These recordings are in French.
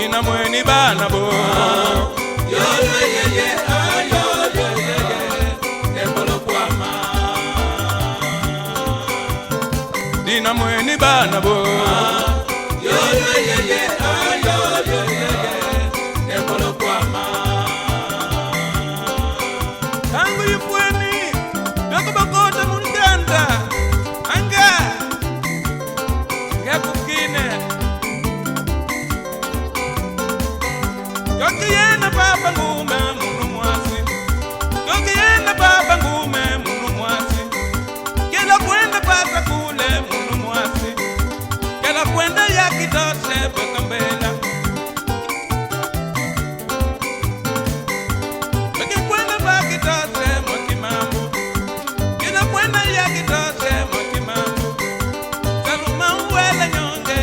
Dina mweni bana bo yo yo ye ye yo yo ye ye ebolo kwama Dina mweni bana bo yo yo ye ye yo yo ye ebolo kwama Tangu yifweni Doko bakota munganda Anga Ngakukine Yokiyena baba ngume munu mwasi Yokiyena baba ngume munu mwasi Kela kwenda pata kule munu mwasi Kela kwenda yakitose bekambela Beki kwenda bakitose mwakimambo Kela kwenda yakitose mwakimambo Saluma uwele nyonge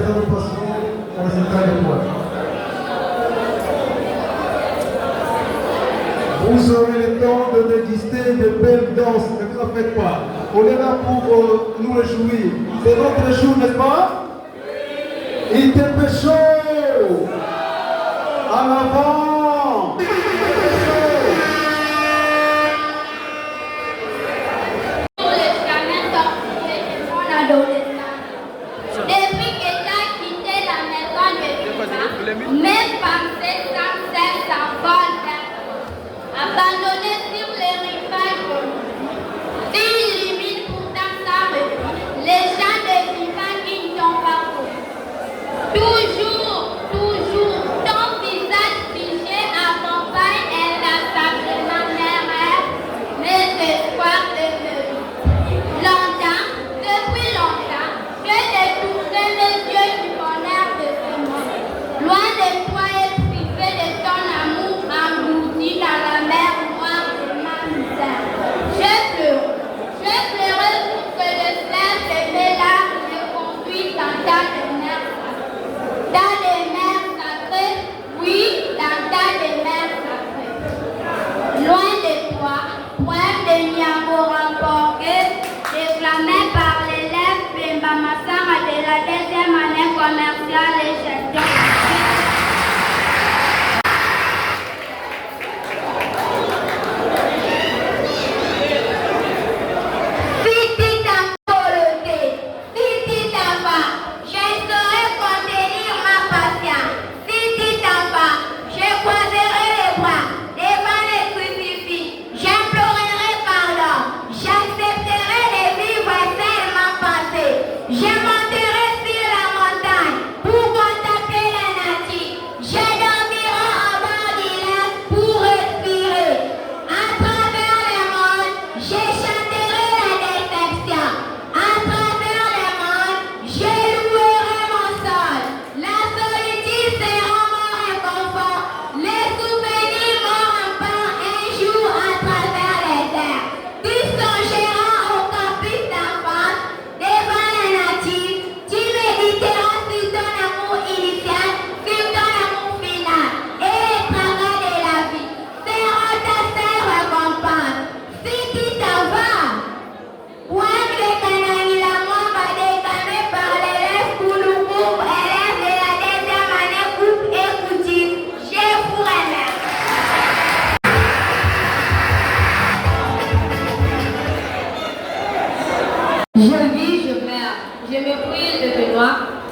présent, nous passons à la centrale de poids. Vous aurez le temps de déguster de belles danses, ne vous en faites pas. On est là pour nous réjouir. C'est notre jour, n'est-ce pas? Il était chaud. En avant. Depuis que j'ai quitté la maison de papa, mes pensées sans cesse s'envolent vers toi. Abandonné sur les rivages de l'eau, tu illumines pourtant sans repos les gens de vivants qui ne t'ont pas connu. Toujours, toujours, ton visage figé accompagne inlassablement mes rêves, mes espoirs devenus. Longtemps, depuis longtemps, je détourné les yeux du bonheur de ce monde. Loin de toi et privé de ton amour englouti dans la mer noire de ma misère. Je pleurais pour que le ciel de mes larmes me conduise dans ta demeure sacrée. Dans les mers sacrées, oui, dans ta demeure sacrée. Loin de toi, poème de Niambo remporté, déclamé par l'élève Pemba Massama de la deuxième année commerciale et gestion.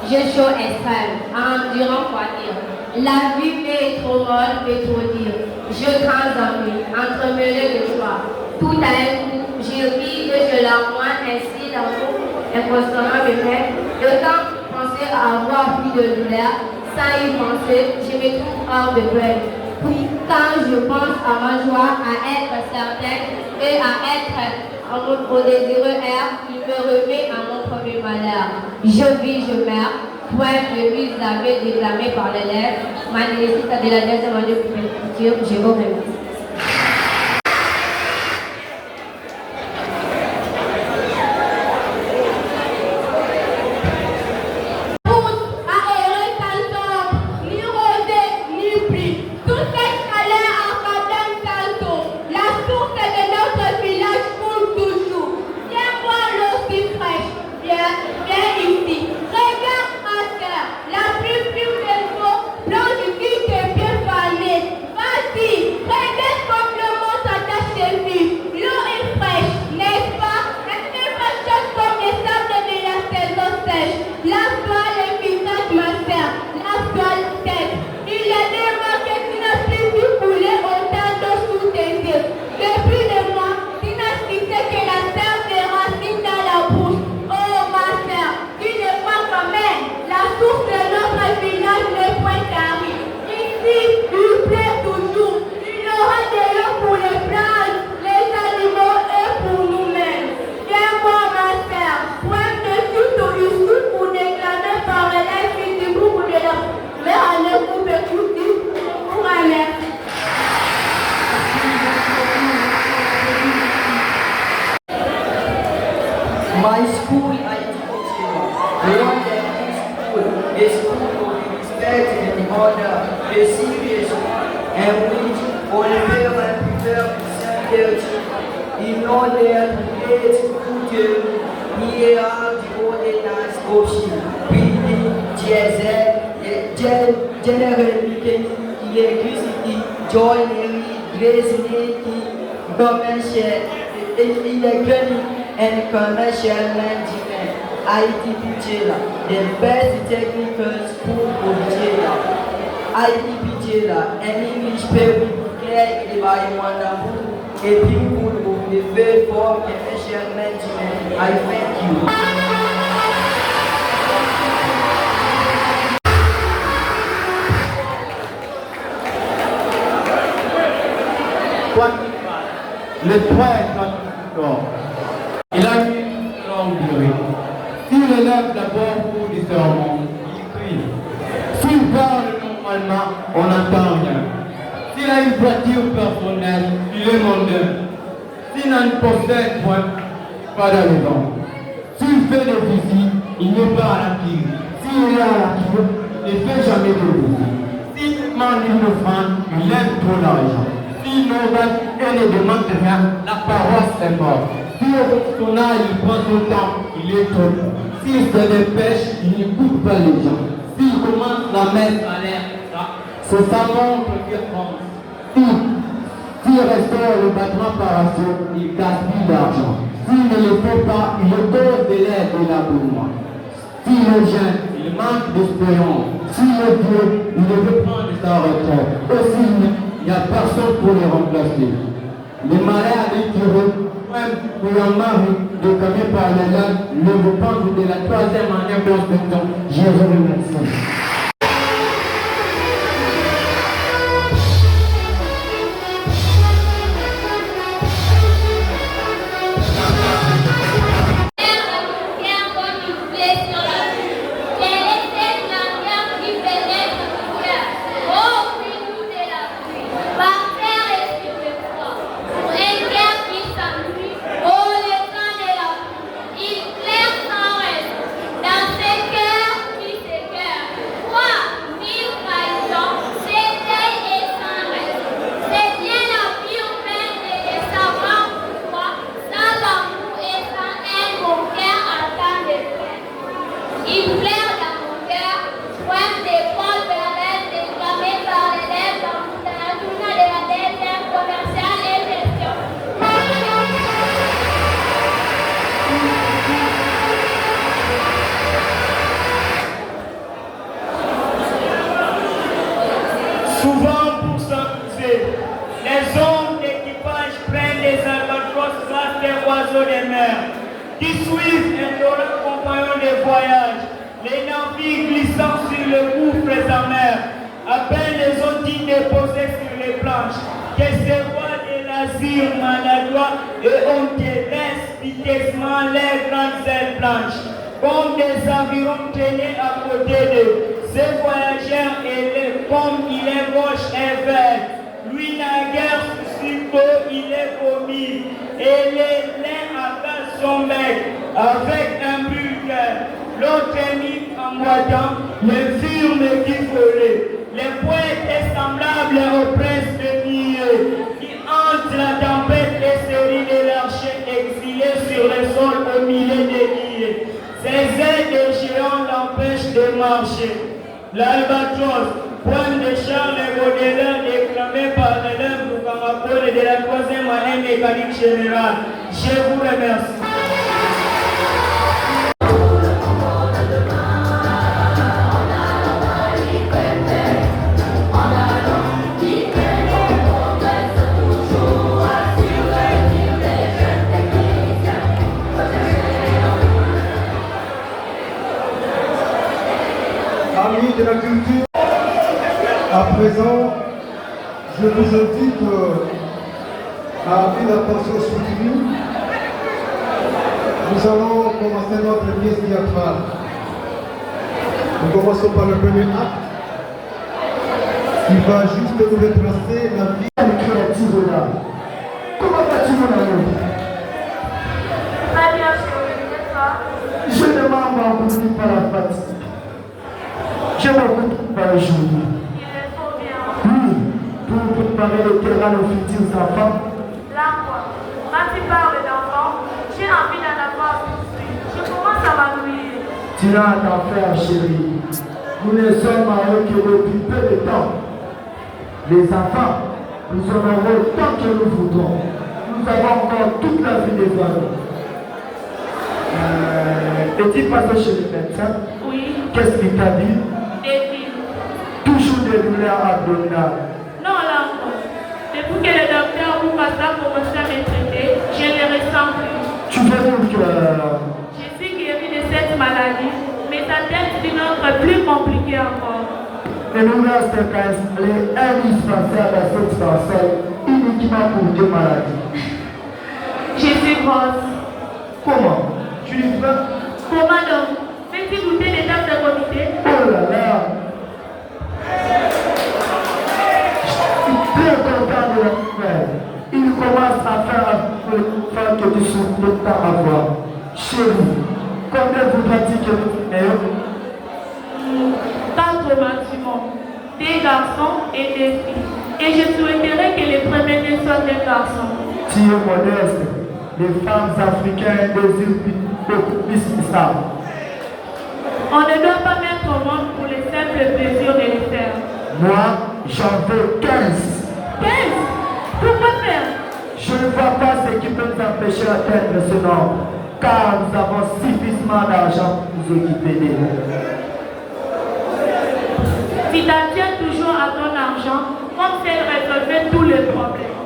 Je chaud extrême, endurant quoi dire. La vie est trop molle, mais trop dire. Je trans en lui, entremêlé de joie. Tout à un coup, je ris et je larmoie ainsi l'amour inconstamment me fait. Autant penser à avoir plus de douleur, sans y penser, je me trouve hors de peine. Puis quand je pense à ma joie, à être certaine et à être au désireux air, il me remet à mon premier malheur. Je vis, je meurs. Poème de Louise Labbé déclamé par l'élève. Magnifique de la deuxième année pour l'écriture. Je vous remercie. My school, I told you, one day in school, order the situation in which all père and prefer Saint-Bertie, in order to get good here are the ordinance option, building, diesel, general mechanic, electricity, joinery, dressmaking, commercial, electronic, and commercial management. ITP the best technical school of Jela. ITP an English paper declared by Wonderful, a people of the faith for commercial management. I thank you. Le prêtre, il a une longue durée. S'il élève d'abord pour du sermon, il crie. S'il parle normalement, on n'entend rien. S'il a une voiture personnelle, il est mondain. S'il n'en possède point, pas d'argent. S'il fait des visites, il n'est pas à la quille. S'il est à la quille, il ne fait jamais de visites. S'il demande une offrande, il aime trop l'argent. S'il n'aurait et ne demande rien, la paroisse est morte. Si son âge, il prend son temps, il est trop. S'il se dépêche, il n'écoute pas les gens. S'il commence la messe à l'air, c'est sa montre qui prend. S'il restaure le bâtiment parasol, il gaspille d'argent. S'il ne le fait pas, il cause de l'aide et l'abonnement. S'il est jeune, il manque d'espérance. S'il est vieux, il veut prendre sa retraite. Aussi, il n'y a personne pour les remplacer. Les malades étirés, même pour un mari de camion par les lacs, le repense de la troisième année construction. Je vous remercie. Souvent pour s'amuser, les hommes d'équipage prennent des albatros grâce des oiseaux des mers, qui suivent un autre compagnon de voyage, les navires glissant sur le gouffre amers, à peine les ondines déposées sur les planches, que se voient des navires maladroits et on laisse vitessement les grandes ailes blanches, comme des avirons traînés à côté d'eux. Ces voyageurs élèvent comme il est gauche et vert. Lui n'a guère suppos, il est commis. Et les lains avalent son bec avec un bulgare. L'autre est mis en boitant, le firme qui volait. Le poète est semblable au prince de Nier, qui entre la tempête et série de l'archer exilé sur le sol au milieu des nids. Ses ailes de géant l'empêchent de marcher. L'albatros, point de Charles Baudelaire, déclamé par l'élève du Camarapole de la 3e année mécanique générale. Je vous remercie. Amis de la culture, à présent, je vous invite à une attention soutenue. Nous allons commencer notre pièce théâtrale. Nous commençons par le premier acte, qui va juste nous retracer la vie de créative là. Comment vas-tu, mon ami? Très bien, chérie, Je demande à vous par la fatigue. Je m'occupe par le jour. allaitera nos futurs enfants? Là, quoi. Quand tu parles d'enfants, j'ai envie d'en avoir tout de suite. Je commence à m'ennuyer. Tu n'as à t'en faire, chérie. Nous ne sommes mariés que depuis peu de temps. Les enfants, nous en aurons tant que nous voudrons. Nous avons encore toute la vie devant nous. Es-tu passé chez le médecin? Oui. Qu'est-ce qu'il t'a dit? Des filles. Toujours des douleurs abdominales. Non, là encore. Depuis que le docteur Boukassa a commencé à me traiter, je ne les ressens plus. Tu veux dire que... Je suis guérie de cette maladie, mais ça tête d'une autre plus compliquée encore. Il nous reste qu'à installer un dispensaire à cette personne uniquement pour deux maladies. Je suis grosse. Comment? Tu dis pas? Comment donc? Fais-tu goûter des tables de comité? Oh là là! Je suis très content de la nouvelle. Il commence à faire un peu que tu souffles tant à voir. Chérie, combien voudras-tu que nous ayons? 4 maximum. Des garçons et des filles. Et je souhaiterais que les premiers soient des garçons. Tu es modeste. Les femmes africaines désirent beaucoup plus que ça. On ne doit pas mettre au monde pour les simples plaisirs de les faire. Moi, j'en veux 15. 15? Pourquoi faire? Je ne vois pas ce qui peut nous empêcher d'atteindre ce nombre, car nous avons suffisamment d'argent pour nous occuper d'eux. Si tu tiens toujours à ton argent, comme c'est de résolver tous les problèmes.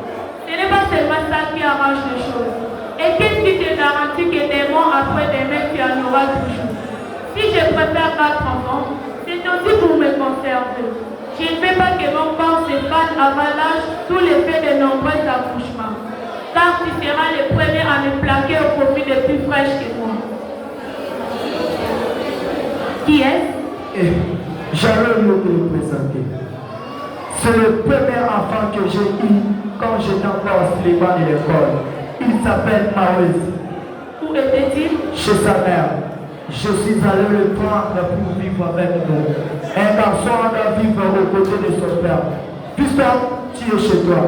Ce n'est pas seulement ça qui arrange les choses. Et qu'est-ce qui te garantit que des mois après demain, tu en auras toujours? Si je préfère 4 enfants, c'est aussi pour me conserver. Je ne veux pas que mon corps s'effane avant l'âge sous l'effet de nombreux accouchements. Car tu seras le premier à me plaquer au profit des plus fraîches que moi. Qui est-ce? J'allais mieux te le présenter. C'est le premier enfant que j'ai eu quand j'étais encore sur les bancs de l'école. Il s'appelle Maurice. Où était-il? Chez sa mère. Je suis allé le prendre pour vivre avec nous. Un garçon doit vivre aux côtés de son père. Puisque tu es chez toi,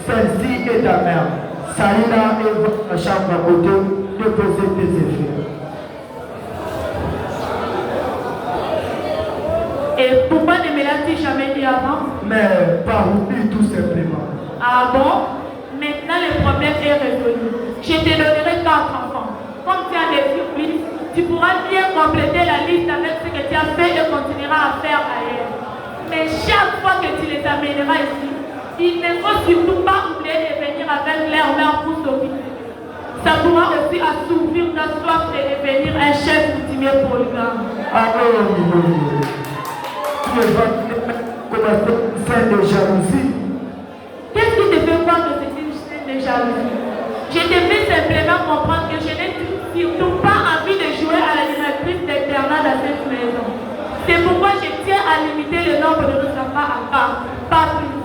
celle-ci est ta mère. Salina est votre chambre à côté, déposer tes effets. Et pourquoi ne me l'as-tu jamais dit avant? Mais par oubli tout simplement. Ah bon? Maintenant le problème est résolu. Je te donnerai 4 enfants. Comme tu as des surprises, tu pourras bien compléter la liste avec ce que tu as fait et continueras à faire ailleurs. Mais chaque fois que tu les amèneras ici, il ne faut surtout pas oublier de venir avec leur mère pour s'occuper. Ça pourra aussi assouvir ta soif de devenir un chef coutumier polygame. Ah non, tu ne vas pas commencer une scène de jalousie. Qu'est-ce qui te fait croire que c'est une scène de jalousie? Je te fais simplement comprendre que je n'ai surtout pas envie de jouer à l'animatrice d'internat dans cette maison. C'est pourquoi je tiens à limiter le nombre de nos enfants à 4, pas plus.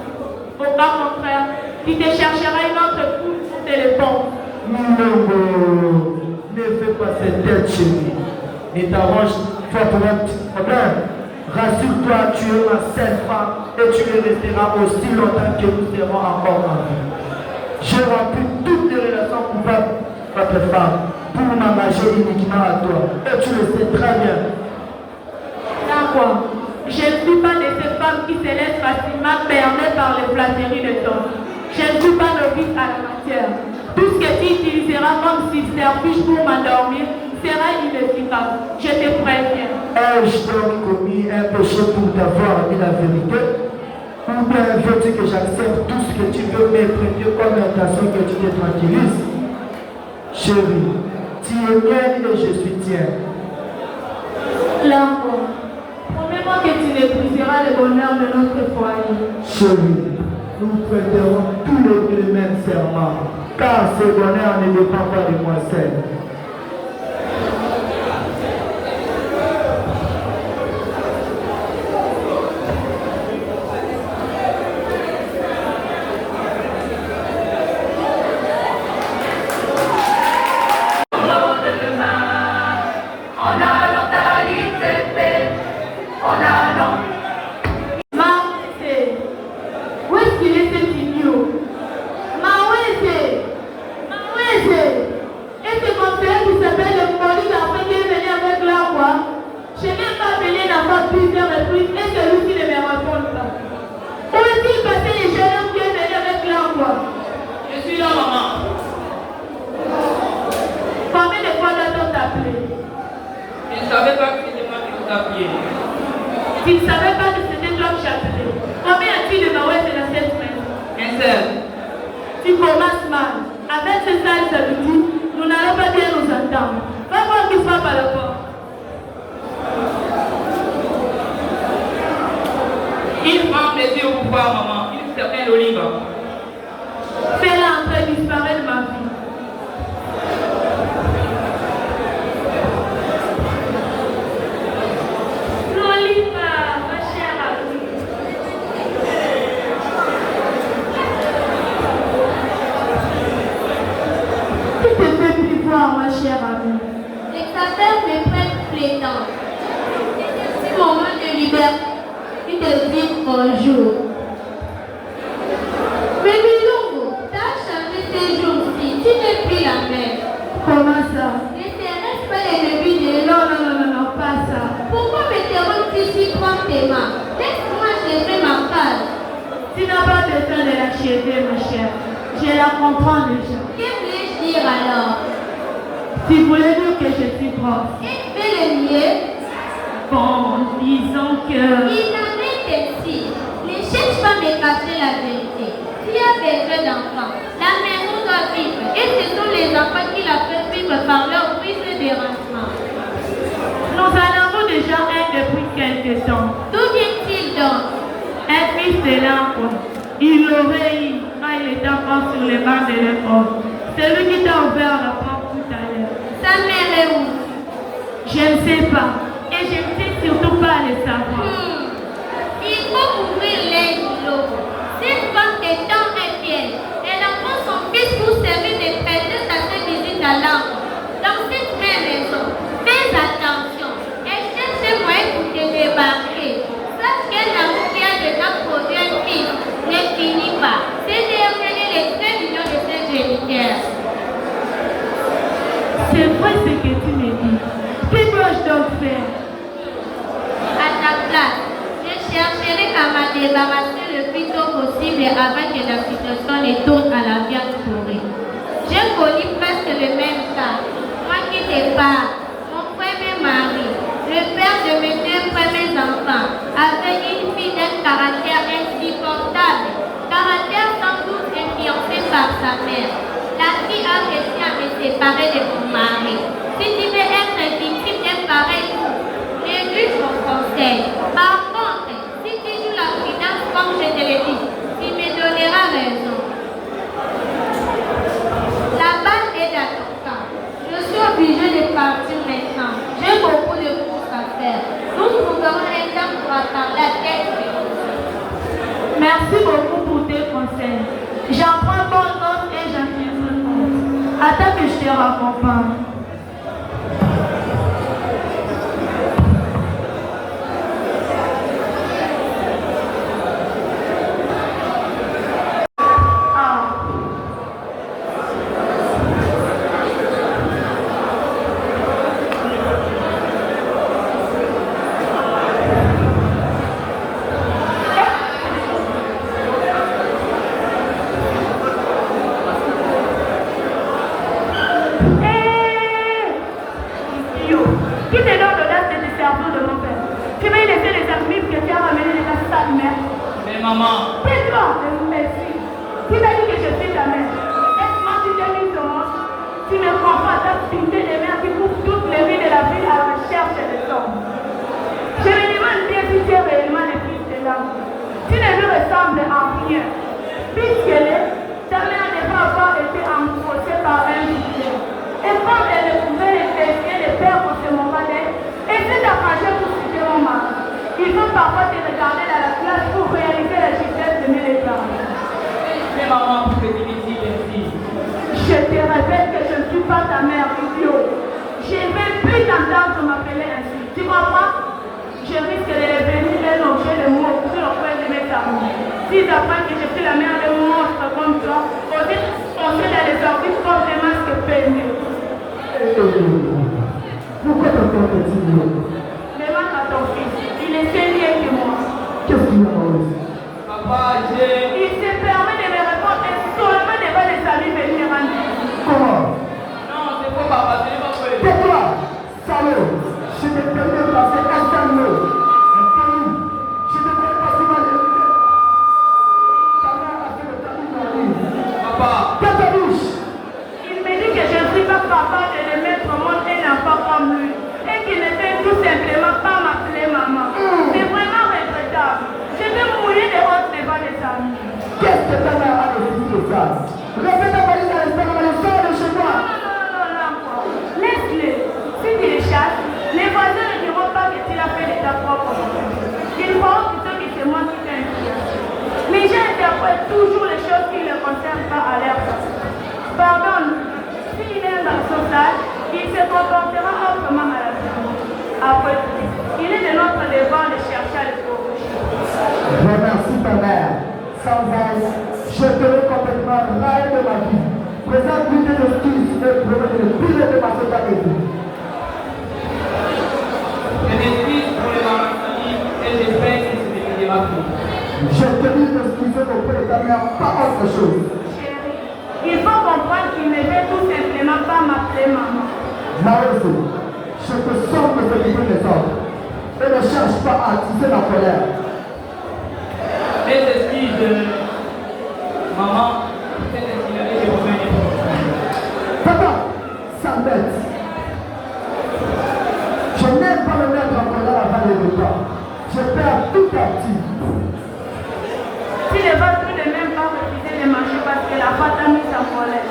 Au cas contraire, tu te chercheras une autre poule pour te répondre. Non, ne fais pas cette tête, chérie. Ne t'arrange pas pour un petit problème. Rassure-toi, tu es ma seule femme et tu le resteras aussi longtemps que nous serons encore en vie. J'ai rempli toutes les relations coupables de votre femme pour m'engager uniquement à toi. Et tu le sais très bien. D'accord. Je ne suis pas de ces femmes qui se laissent facilement berner par les flatteries de ton. Je ne suis pas novice à la matière. Tout ce que tu utiliseras comme subterfuge pour m'endormir sera inefficace. Je te préviens. Ai-je donc commis un péché pour t'avoir dit la vérité? Ou bien veux-tu que j'accepte tout ce que tu veux m'effrayer comme intention que tu te tranquillises? Chérie, tu es mienne et je suis tien. Là encore, promets-moi que tu n'épuiseras le bonheur de notre foyer. Chérie, nous prêterons tous les mêmes serments, car ce bonheur ne dépend pas de moi seul. Où est-ce qu'il est cet idiot? t'appelait? Je ne savais pas que c'était moi qui vous appelais. Tu ne savais pas que c'était toi qui j'appelais. Combien as-tu de Maouès dans cette semaine? Un seul. Tu commences mal. Avec ce sale habitude, nous n'allons pas bien nous entendre. Va voir qui frappe à la porte. Il prend plaisir au pouvoir, maman. Il s'appelle Oliva. Fais-la entrer disparaître de ma vie. L'Oliva, ma chère amie. Tu te fais plus voir, ma chère amie. Les cadavres me prennent plaisant. Ce moment de liberté, tu te vis bonjour. Mais Milongo, t'as changé ces jours-ci, tu n'es plus la même. Comment ça? Ne serait-ce pas les débuts de Non, pas ça. Pourquoi me terrons-tu si promptement? Laisse-moi achever ma phrase. Tu n'as pas besoin de l'achever, ma chère. Je la comprends déjà. Que voulais-je dire alors? Tu voulais dire que je suis prof. Et fais le mieux. Bon, disons que... Il en est ainsi. Ne cherche pas à me cacher la vérité. Tu as besoin d'enfants. La maison doit vivre. Et ce sont les enfants qui la font vivre par leur prise de dérangement. Nous en avons déjà un depuis quelque temps. D'où vient-il donc? Un fils de l'arbre. Il obéit quand il était encore sur les bancs de l'école. C'est lui qui t'a ouvert la porte tout à l'heure. Sa mère est où? Je ne sais pas. Et je ne sais surtout pas le savoir. Il faut ouvrir les îlots. Cette femme est tant infière. Elle apprend son fils pour servir de prétexte à ses visites à l'arbre. Dans cette même maison, fais attention. Elle cherche un moyen pour te débarquer. Sache qu'un amour qui a déjà produit un fils ne finit pas. C'est d'entraîner les 3 millions de ses géniteurs. C'est vrai ce que tu me dis. Que dois-je donc faire? À ta place, je chercherai à me débarrasser le plus tôt possible avant que la situation ne tourne à la viande pourrie. J'ai connu presque le même cas. Moi qui te parle, mon premier mari, le père de mes 2 premiers enfants, avait une fille d'un caractère insupportable, caractère sans doute influencé par sa mère. La fille a réussi à me séparer de mon mari. Si tu veux être victime d'un pareil coup, néglige mon conseil. Par contre, si tu joues la finance comme je te l'ai dit, tu me donneras raison. La balle est dans ton camp. Je suis obligée de partir maintenant. J'ai beaucoup de courses à faire. Nous trouverons un temps pour attendre la tête. Merci beaucoup pour tes conseils. J'en prends bonne note et j'en tiendrai compte. Attends que je te raccompagne. Pourquoi? toujours les choses qui ne le concernent pas à l'air. Pardonne, s'il est un garçon sage, il se comportera autrement à la fin. Après tout, il est de notre devoir de chercher à le corriger. Je remercie ta mère. Sans elle, je serai complètement raillé de ma vie. Présente-lui des excuses et promets de ne plus de ma société. Je m'excuse pour les maladies et j'espère que ce ne dira plus. Je te dis d'excuser auprès de ta mère, pas autre chose. Chérie, il faut comprendre qu'il ne veut tout simplement pas m'appeler maman. Maëlzo, je te sens de s'occuper des autres. Et ne cherche pas à attiser la colère. Mes excuses, maman, cette incident, je reviens. Papa, ça m'embête. Je n'aime pas me mettre en colère avant les repas. Je perds tout parti. Si le vôtre ne même pas refuser de manger parce que la pâte a mis sa colère,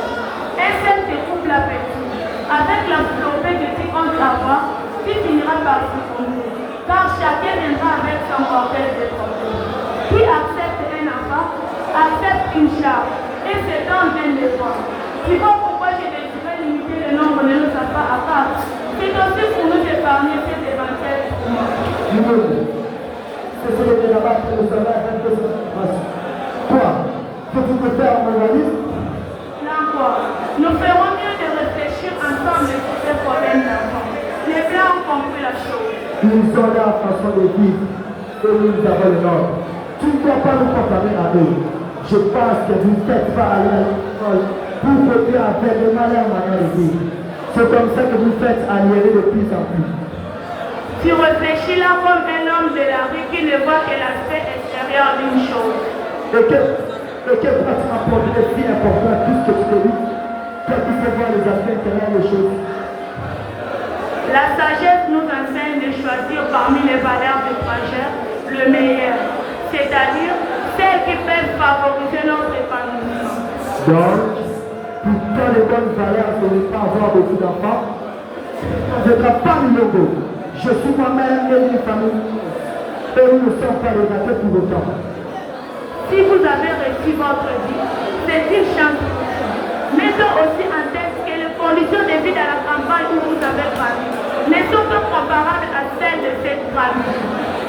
un seul te coupe l'appétit. Avec la flopée que tu comptes avoir, tu finiras par succomber. Car chacun viendra avec son cortège de problèmes. Qui accepte un enfant, accepte une charge. Et c'est dans un devoir. Tu vois pourquoi je désirais limiter le nombre de nos affaires à part. C'est aussi pour nous épargner ces éventuels tourments. C'est ce que tu n'as pas fait de savoir avec tes informations. Quoi? Peux-tu te faire mon valise? Là encore, nous ferons mieux de réfléchir ensemble sur ces problèmes d'enfants. Les Blancs ont compris la chose. Ils ont leur façon de vivre et nous avons le nôtre. Tu ne dois pas nous comparer à eux. Je pense que vous ne faites pas aller à l'école pour copier avec de malheurs manières de vivre. C'est comme ça que vous faites aliéner de plus en plus. Tu réfléchis là comme un homme de la rue qui ne voit que l'aspect extérieur d'une chose. Et que pratiquement pour dire si important tout ce que tu te dis, quand tu sais voir les aspects intérieurs des choses. La sagesse nous enseigne de choisir parmi les valeurs du projet le meilleur, c'est-à-dire celles qui peuvent favoriser notre épanouissement. Donc, pour les bonnes valeurs de ne pas avoir beaucoup d'enfants, je ne serai pas le logo. Je suis moi-même né d'une famille et nous ne sommes pas les gâtés pour autant. Si vous avez réussi votre vie, c'est une chance pour vous. Mettons aussi en tête que les conditions de vie dans la campagne où vous avez grandi ne sont pas comparables à celles de cette famille.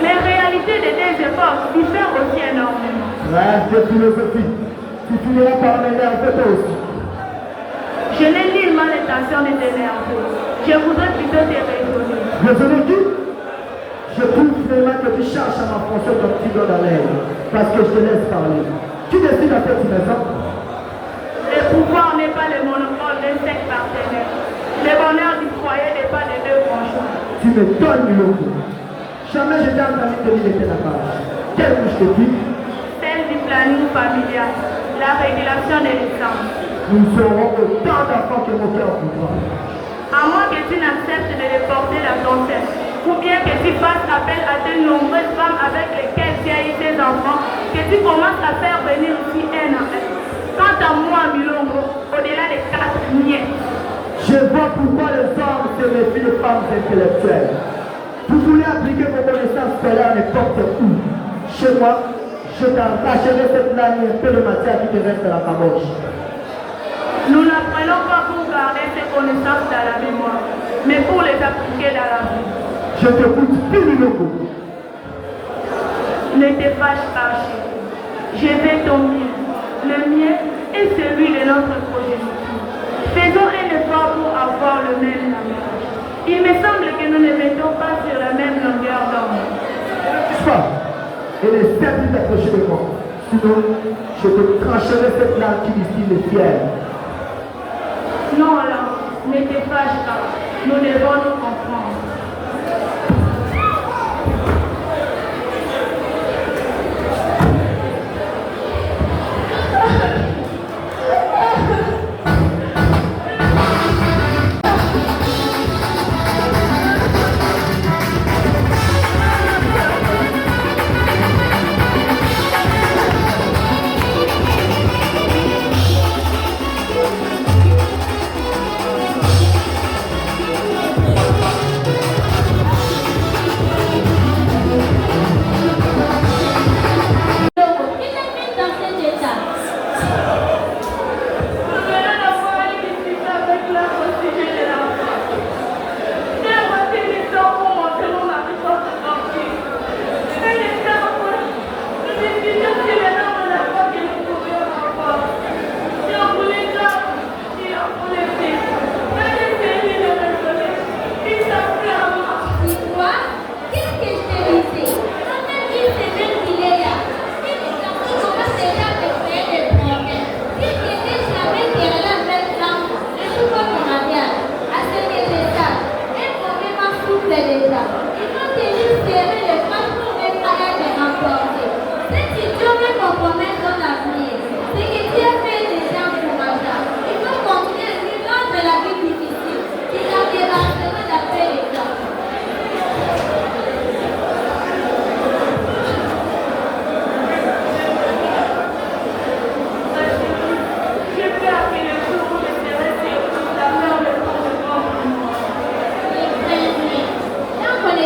Les réalités des deux époques diffèrent aussi énormément. Reste de philosophie. Tu finiras par m'énerver toi aussi. Je n'ai nullement l'intention de t'énerver. Je voudrais plutôt te raisonner. Raisonner qui? Je trouve finalement que tu cherches à m'enfoncer ton petit doigt dans l'air parce que je te laisse parler. Qui décide à cette maison? Le pouvoir n'est pas le monopole d'un seul partenaire. Le bonheur du foyer n'est pas des deux conjoints. Tu me donnes du logo. Jamais je t'ai entendu te dire de la page. Quelle bouche te dit? Celle du planning familial, la régulation des licences. Nous serons autant d'enfants que mon cœur voudra. À moins que tu n'acceptes de les porter dans ton sein, ou bien que tu fasses appel à de nombreuses femmes avec lesquelles tu as eu tes enfants, que tu commences à faire venir ici un à un. Quant à moi, Milongo, au-delà des 4 miettes. Je vois pourquoi les hommes se méfient des femmes intellectuelles. Vous voulez appliquer vos connaissances scolaires n'importe où. Chez moi, je t'arracherai cette lame un peu de matière qui te reste à la caboche. Nous n'apprenons pas pour garder ces connaissances dans la mémoire, mais pour les appliquer dans la vie. Je t'écoute plus du logo. Ne te fâche pas, chérie. Je vais ton bien. Le mien est celui de notre progéniture. Faisons un effort pour avoir le même langage. Il me semble que nous ne mettons pas sur la même longueur d'onde. Pas. Et n'essaie plus d'approcher de moi. Sinon, je te trancherai cette lame qui distille les fiers. Non, là, ne te fâche pas. Nous devons nous comprendre.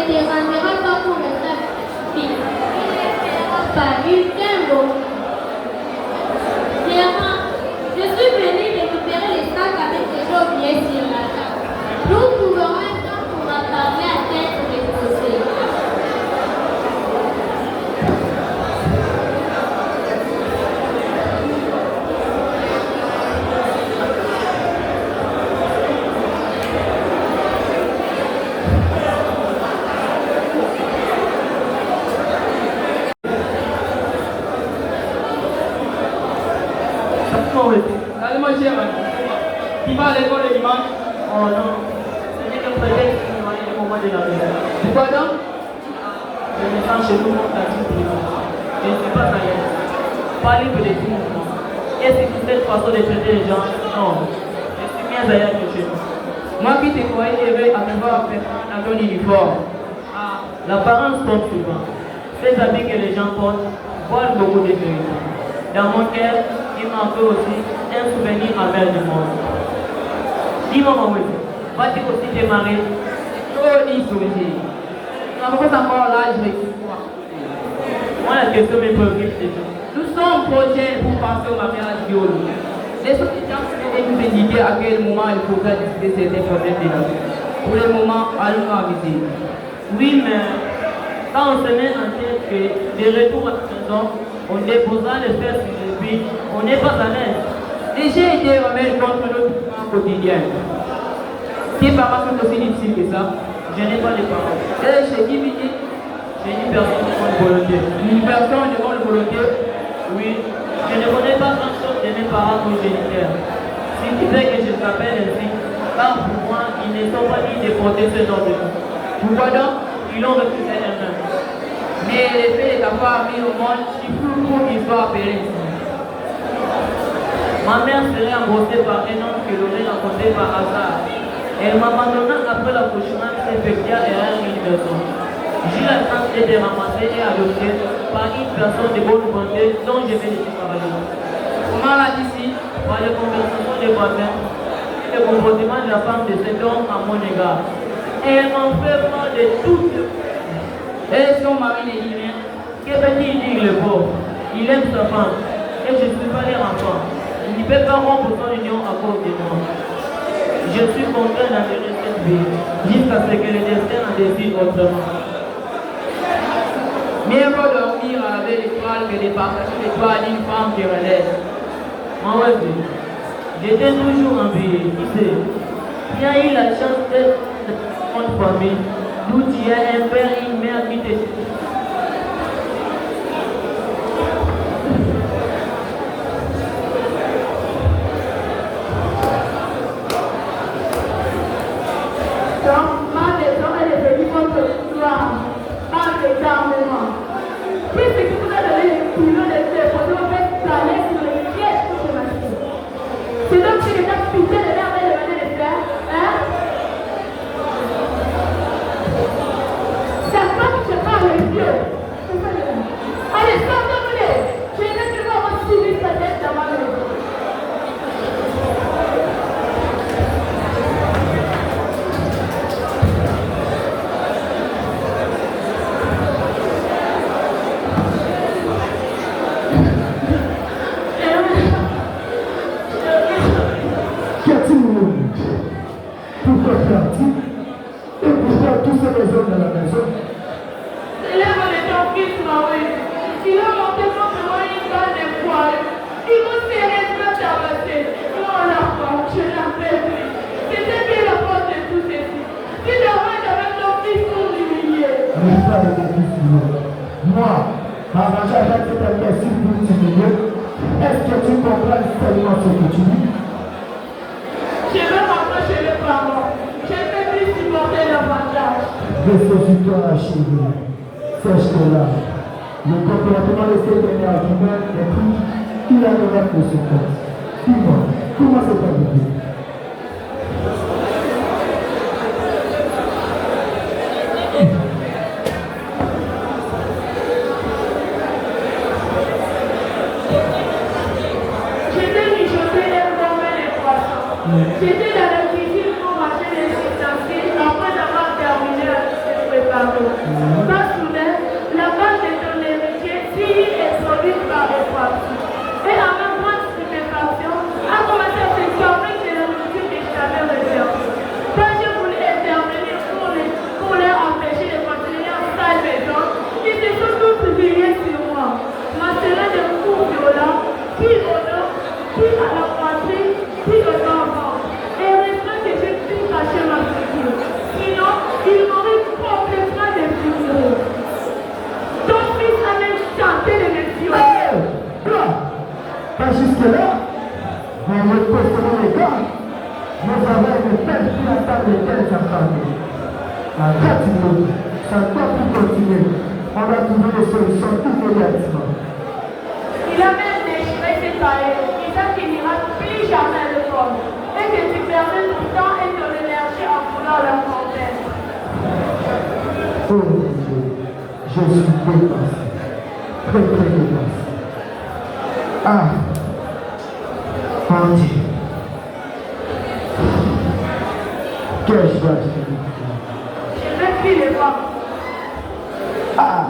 dérangera pas pour notre fils. Pas du tembo. Je suis venue récupérer les sacs avec les gens oubliés sur la table. Nous trouverons un temps pour parler à tête reposée. Qui va à l'école le dimanche? Oh non, c'est que peut-être qu'il y a un moment de la vie. Pourquoi donc? Je me sens chez nous comme la vie. Je ne suis pas ailleurs. Pas libre de tout mouvement. Est-ce que cette façon de traiter les gens? Non, je suis bien ailleurs que chez nous. Moi qui te croyais élevé à me voir dans ton uniforme. Ah, l'apparence compte souvent. Ces habits que les gens portent volent beaucoup de vérité. Dans mon cœur, il manque aussi un souvenir amer du monde. Dis-moi, maman, vas-tu aussi démarrer? Oh, dis sourire. Encore là, je vais voir. Moi, la question me préoccupe déjà. Nous sommes prochains pour passer au mariage biologique. Les étudiants vont nous indiquer à quel moment il faudra discuter certains problèmes de la vie. Pour le moment, allons aviser. Oui, mais quand on se met en tête que de retour à la maison, on déposera les fesses sur le puits, on n'est pas à l'aise. Les gens étaient remettre contre notre quotidien. Tes parents sont aussi difficiles que ça. Je n'ai pas de parents. Et chez qui vit? J'ai une personne de bonne volonté. Une personne de bonne volonté? Oui. Je ne connais pas grand-chose de mes parents progéniteurs. Ce qui fait que je s'appelle ainsi. Car pour moi, ils ne sont pas dignes de porter ce nom de nous. Pourquoi donc? Ils l'ont refusé eux-mêmes. Mais le fait d'avoir mis au monde, il faut qu'il soit appelé ici. Ma mère serait embauchée par un homme que l'aurait rencontré par hasard. Elle m'abandonna après l'accouchement s'effectua erreur une personne. J'ai la chance d'être ramassée et adoptée par une personne de bonne volonté dont je vais laisser parler. Comment l'a dit ici? Par les conversations des voisins et le comportement de la femme de cet homme à mon égard. Et elle m'en fait part de toutes. Et son mari ne dit rien. Que peut-il dire le pauvre? Il aime sa femme. Et je ne suis pas leur enfant. Il ne peut pas rompre son union à cause de moi. Je suis contraint d'enlever cette vie jusqu'à ce que le destin en décide autrement. Mieux vaut dormir avec l'étoile que de partager l'étoile d'une femme qui relève. Moi aussi, j'étais toujours envié. Qui sait? Qui a eu la chance d'être dans une famille d'où tu as un père et une mère qui te J'étais dans la cuisine pour manger les ustensiles après avoir terminé la préparation. de telles filles attendent de telles attentes. La gratitude, ça doit plus continuer. On va trouver des solutions immédiatement. Il a même déchiré ses cahiers, disant qu'il n'ira plus jamais le corps. Et que tu permets ton temps et ton énergie en voulant leur convaincre. Oh mon Dieu, je suis dépassé. Très dépassé. Ah, mon Dieu. Quelle joie Je vais plus les voir. Ah,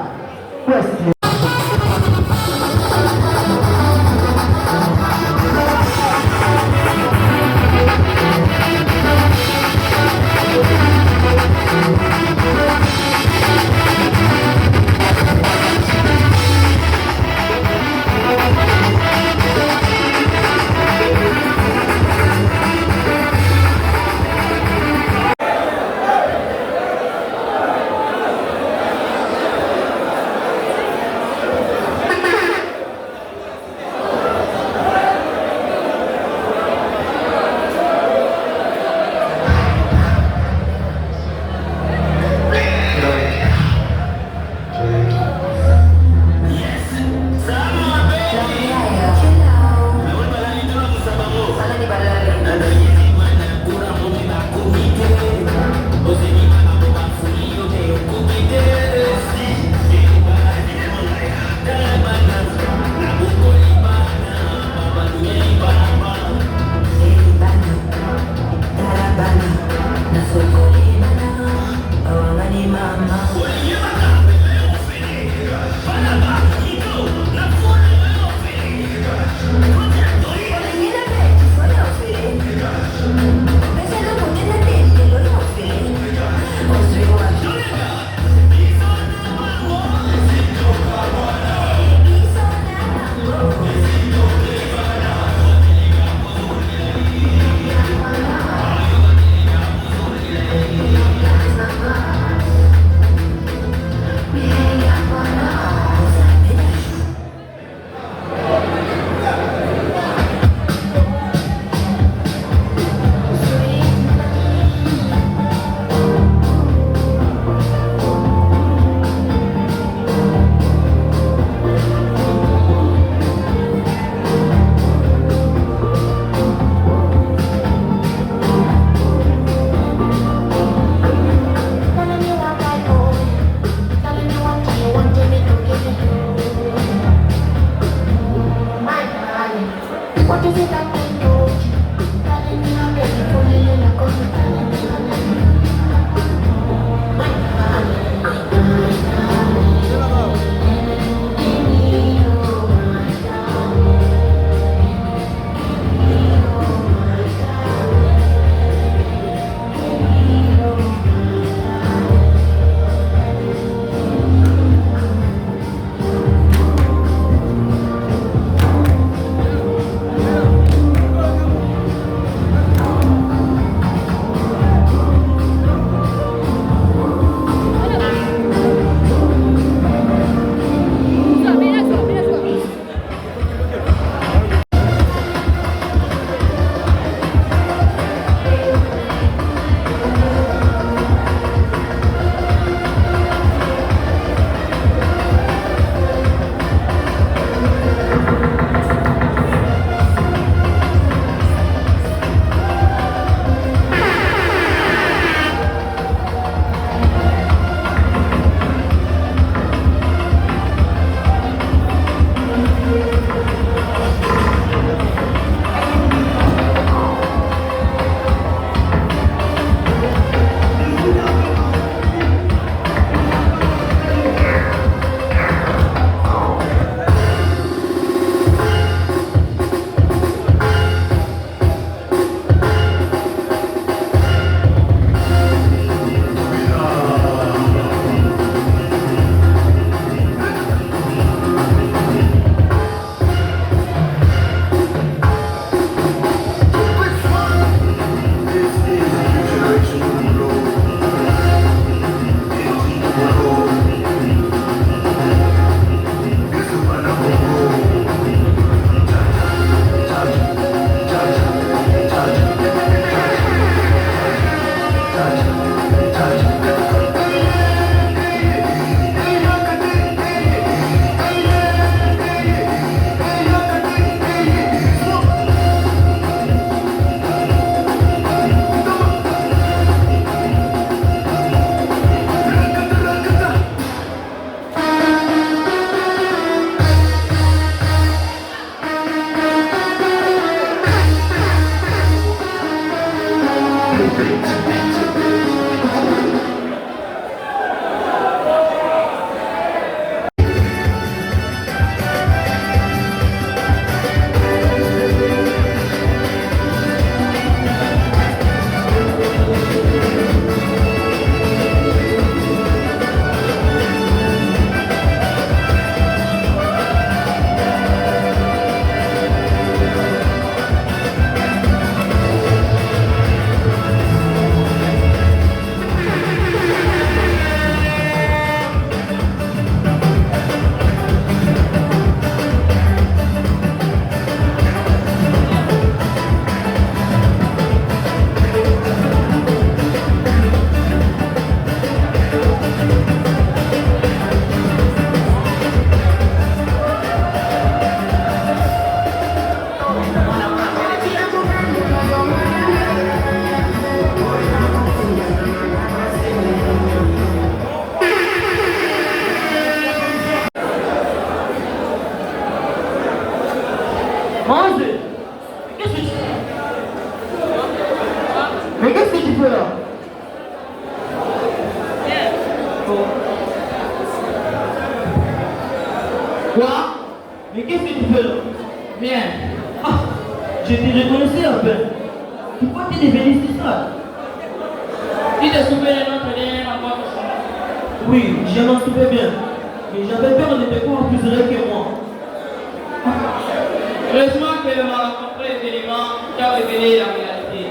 où est-ce qu'il est? Quoi? Mais qu'est-ce que tu fais là? Viens. Ah, je t'ai reconnu à peine. Pourquoi tu es devenu si sale? Tu te souviens de notre dernière rencontre? Oui, je m'en souviens bien. Mais j'avais peur de te croire plus vrai que moi. Heureusement que m'a rencontré les éléments qui ont révélé la réalité.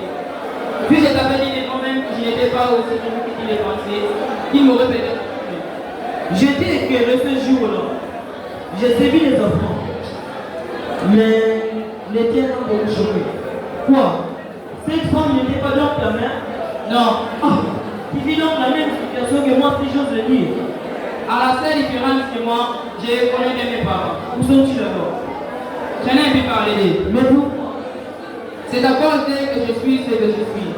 Puis je t'avais dit des moments que je n'étais pas aussi connu que tu les pensais, qui m'auraient peut-être trouvé. J'étais éclairé ce jour-là. J'ai sévi les enfants. Mais les tiens ont beaucoup choqué. Quoi? Cette femme n'était pas donc ta mère? Non. Ah, tu vis donc la même situation que moi, si j'ose le dire. À la seule différence que moi, j'ai connu de mes parents. Où sont-ils d'abord? Je n'ai pu parler. Mais vous? C'est à cause d'eux que je suis ce que je suis.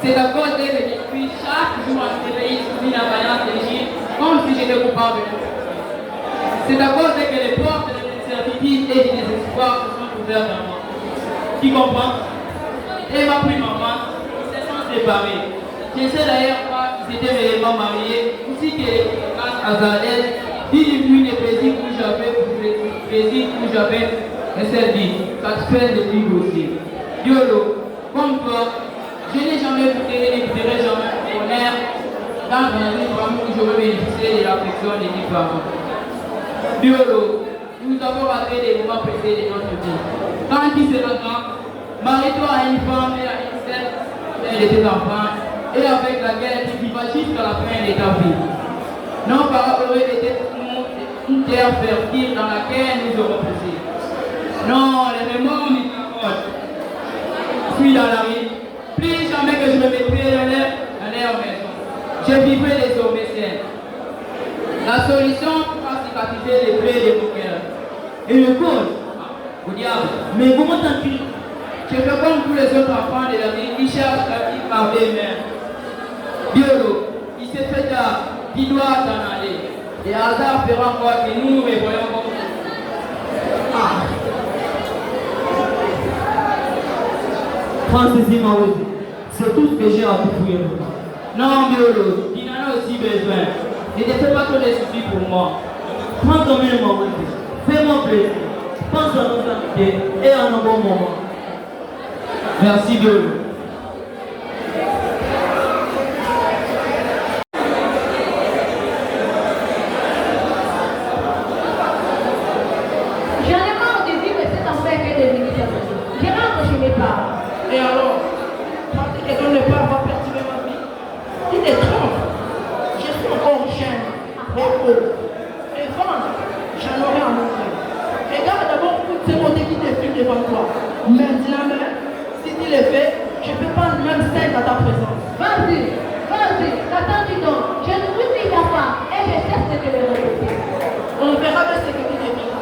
C'est à cause d'eux que je suis chaque jour à ce pays sous une avalanche de Gilles, comme si j'étais coupable de tout. C'est à cause d'eux que les portes de l'incertitude et du désespoir se sont ouvertes à moi. Qui comprend? Et ma plus maman, ils se sont séparés. Je ne sais d'ailleurs pas qu'ils étaient réellement mariés, aussi que grâce à Zadel, il n'y eut des plaisirs où j'avais et celle dit, satisfaire de lui aussi. Diolo, comme toi, je n'ai jamais goûté et n'écouterai jamais mon bonheur dans une famille où j'aurais bénéficié de l'affection de mes parents. Diolo, nous avons raté des moments précieux de notre vie. Quand il sera temps, marie-toi à une femme et à une seule de tes enfants, et avec laquelle tu vivras jusqu'à la fin de ta vie. Nos parents auraient été une terre fertile dans laquelle nous aurons poussé. Non, les mémoires m'y accordent. Je suis dans la rue. Plus jamais que je me mettrai dans leur maison. Je vivrai désormais seul. La solution pour cicatriser les plaies de mon cœur. Et le cause, au diable. Mais comment t'en-tu? Je fais comme tous les autres enfants de la vie qui cherchent la vie par eux-mêmes. Biolo, il s'est fait tard, qui doit t'en aller. Et hasard fera encore que nous nous revoyons comme ça. Ah. Francis Maouzi, c'est tout ce que j'ai à vous fouiller. Non, Biolo, il en a aussi besoin. Ne te fais pas trop de soucis pour moi. Prends ton même Maouzi, fais-moi plaisir. Pense à nos invités et à nos bons moments. Merci Biolo. Et alors, penser que ton départ va perturber ma vie? Tu te trompes. Je suis encore jeune, repos. Et vendre, j'en aurai à montrer. Regarde d'abord toutes ces beautés qui défilent devant toi. Maintenant même, si tu les fais, je peux prendre même 5 à ta présence. Vas-y, t'attends donc. Je ne suis ta femme et je cesse de te le répéter. On verra de ce que tu deviens.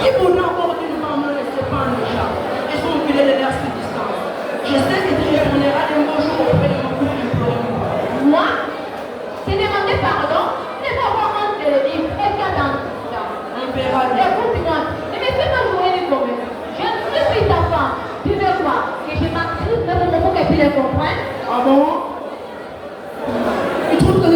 Qui voudra encore d'une maman ne se prend déjà. De leur subsistance. Je sais que tu retourneras un beau jour auprès de mon père implorer. Moi? Te demander pardon? C'est pas avoir honte de le dire. Et qu'attends ça? On verra. Écoute-moi, ne me fais pas jouer les promesses. Je ne suis ta femme. Tu veux quoi? Que je m'active de mon pour que tu les comprennes? Ah bon? Tu trouves que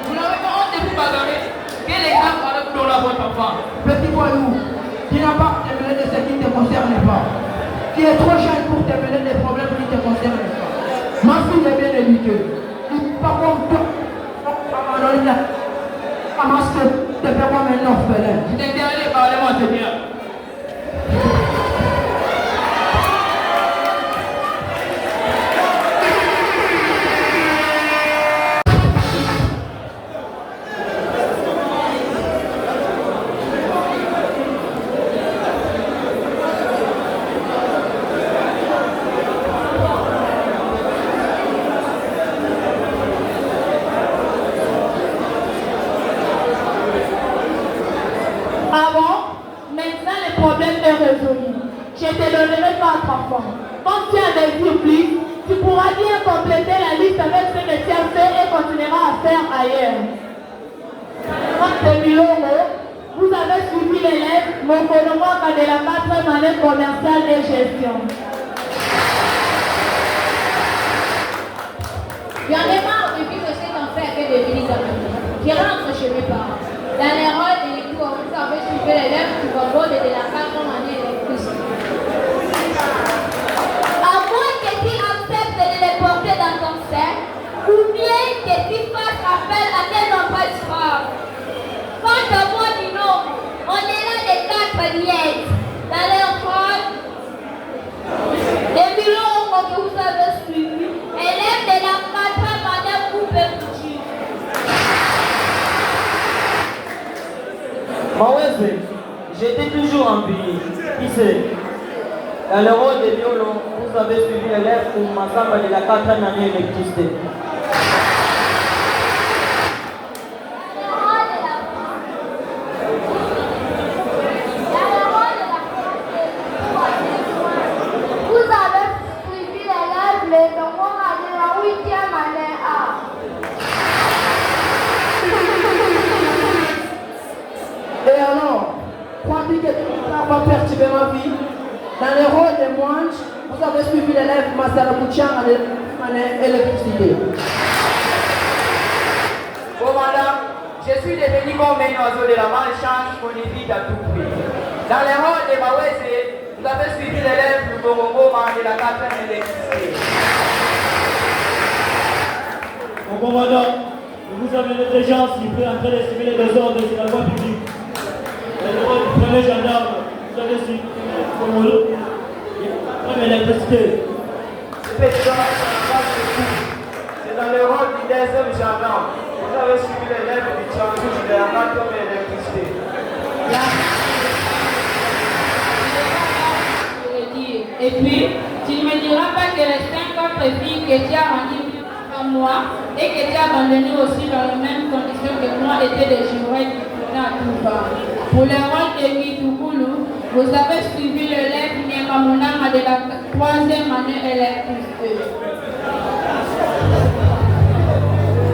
Vous n'avez pas honte de vous bagarrer? Quel exemple alors pour la votre enfant? petit voyou, tu n'as pas te mêler de ce qui ne te concerne pas. Tu es trop jeune pour te mêler des problèmes qui ne te concernent pas. Ma fille est bien éduquée. Par contre, comment est-ce que tu fais comme un orphelin? Je t'ai interdit de parler, moi, c'est bien. Je te donnerai 4 enfants. Quand tu en désires plus, tu pourras bien compléter la liste avec ce que tu as fait et continueras à faire ailleurs. 30 000 €, vous avez suivi l'élève Mokonomwaka de la 4e année commerciale et gestion. Mawese, j'étais toujours en pays. Qui sait? Dans le rôle de violon, vous avez suivi l'élève pour Massamba de la 4e année d'électricité. Vous avez suivi l'élève le nombre de la 8e année A. Et alors, crois-tu que ça va perturber ma vie? Dans le rôle de moine, vous avez suivi l'élève Masala Bouchang en électricité. Oh madame, je suis devenu comme un oiseau de la malchance qu'on évite à tout prix. Dans le rôle de Mawese, vous avez suivi l'élève du Borongoma de la 4e électricité. Mon commandant, vous avez déjà ciblé en train de cibler les ordres sur la voie publique. Le rôle du premier gendarme, vous avez suivi comme l'électricité. C'est dans le rôle du 2e gendarme. Vous avez suivi l'élève du Tchangouche de la 4e électricité. Et puis, tu ne me diras pas que les 5 autres filles que tu as rendues comme moi et que tu as abandonnées aussi dans les mêmes conditions que moi étaient des jurés qui tournaient à tout va. Pour le rôle de Mitukulu, vous avez suivi l'élève Nyamamunama de la 3e année électricité.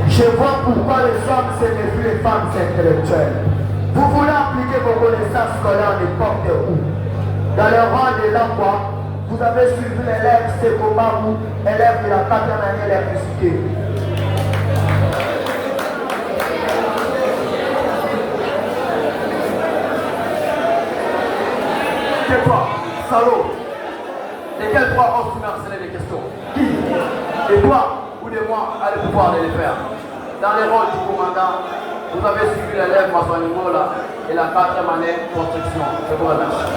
Je vois pourquoi les hommes se méfient les femmes intellectuelles. Vous voulez appliquer vos connaissances scolaires n'importe où. Dans le rang de l'emploi, vous avez suivi l'élève Sekomaru, élève de la 4e année d'électricité. Tais-toi, salaud. De quel droit oses-tu me harceler des questions? Qui? Et toi ou de moi a le pouvoir de les faire? Dans les rôles du commandant, vous avez suivi l'élève Maswanimola et la 4e année construction. Je vous remercie.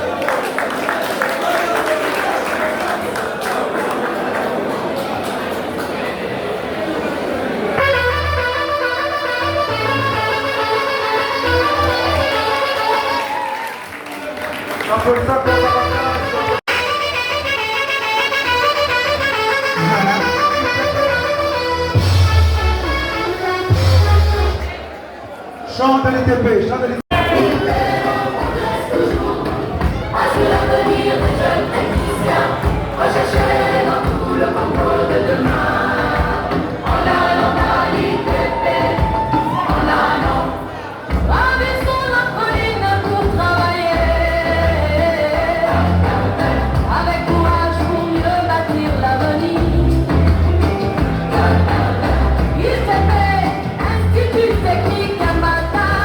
Chante l'ITP, chante l'ITP. Technique, un matin,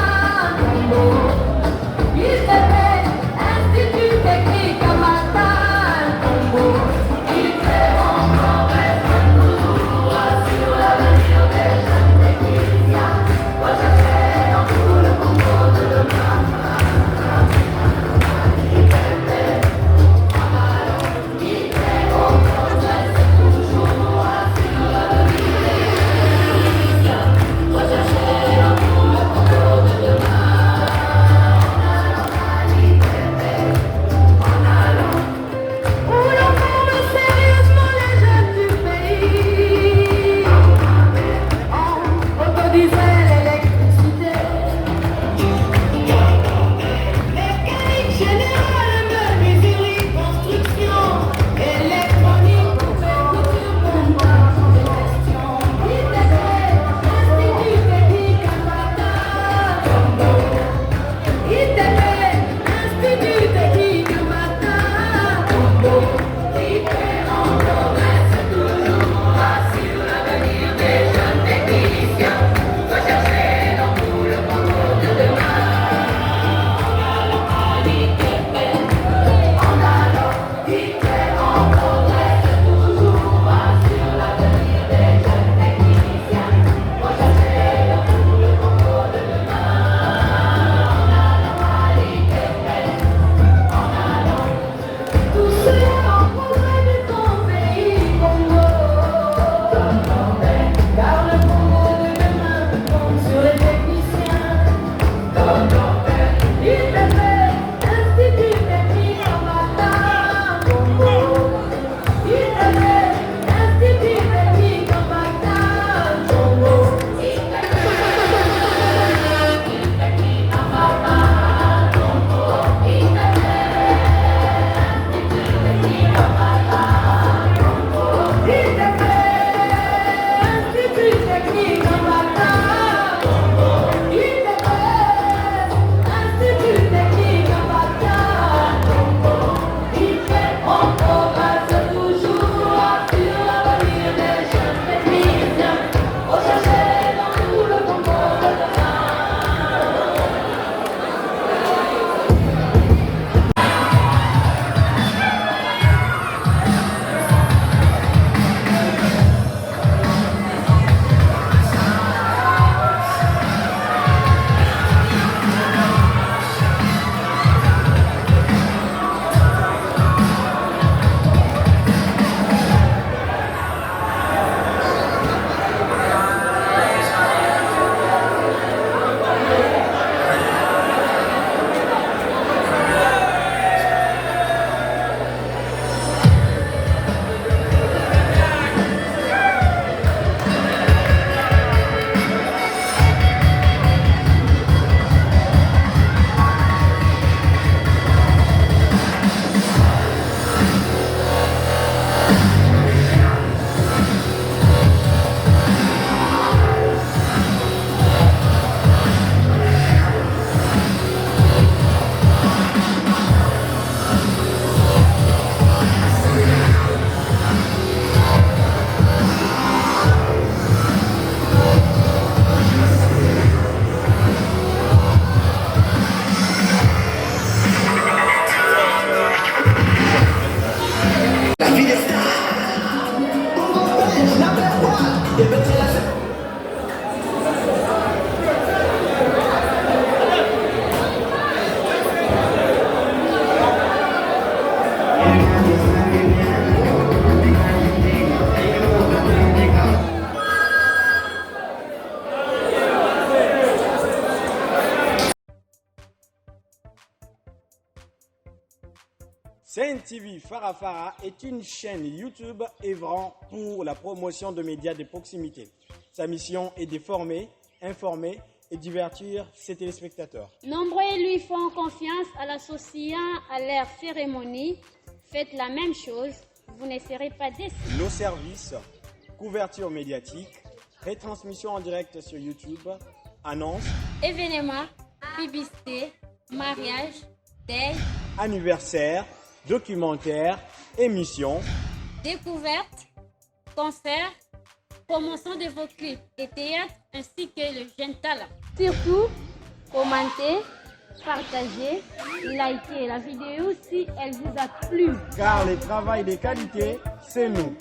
CNTV Farafara est une chaîne YouTube œuvrant pour la promotion de médias de proximité. Sa mission est de former, informer et divertir ses téléspectateurs. Nombreux lui font confiance en l'associant à leur cérémonie. Faites la même chose, vous ne serez pas déçus. Nos services, couverture médiatique, retransmission en direct sur YouTube, annonces, événements, publicité, mariage, deuil, anniversaire, documentaires, émissions, découvertes, concerts, promotion de vos clips et théâtre ainsi que le jeune talent. Surtout, commentez, partagez, likez la vidéo si elle vous a plu. Car le travail de qualité, c'est nous.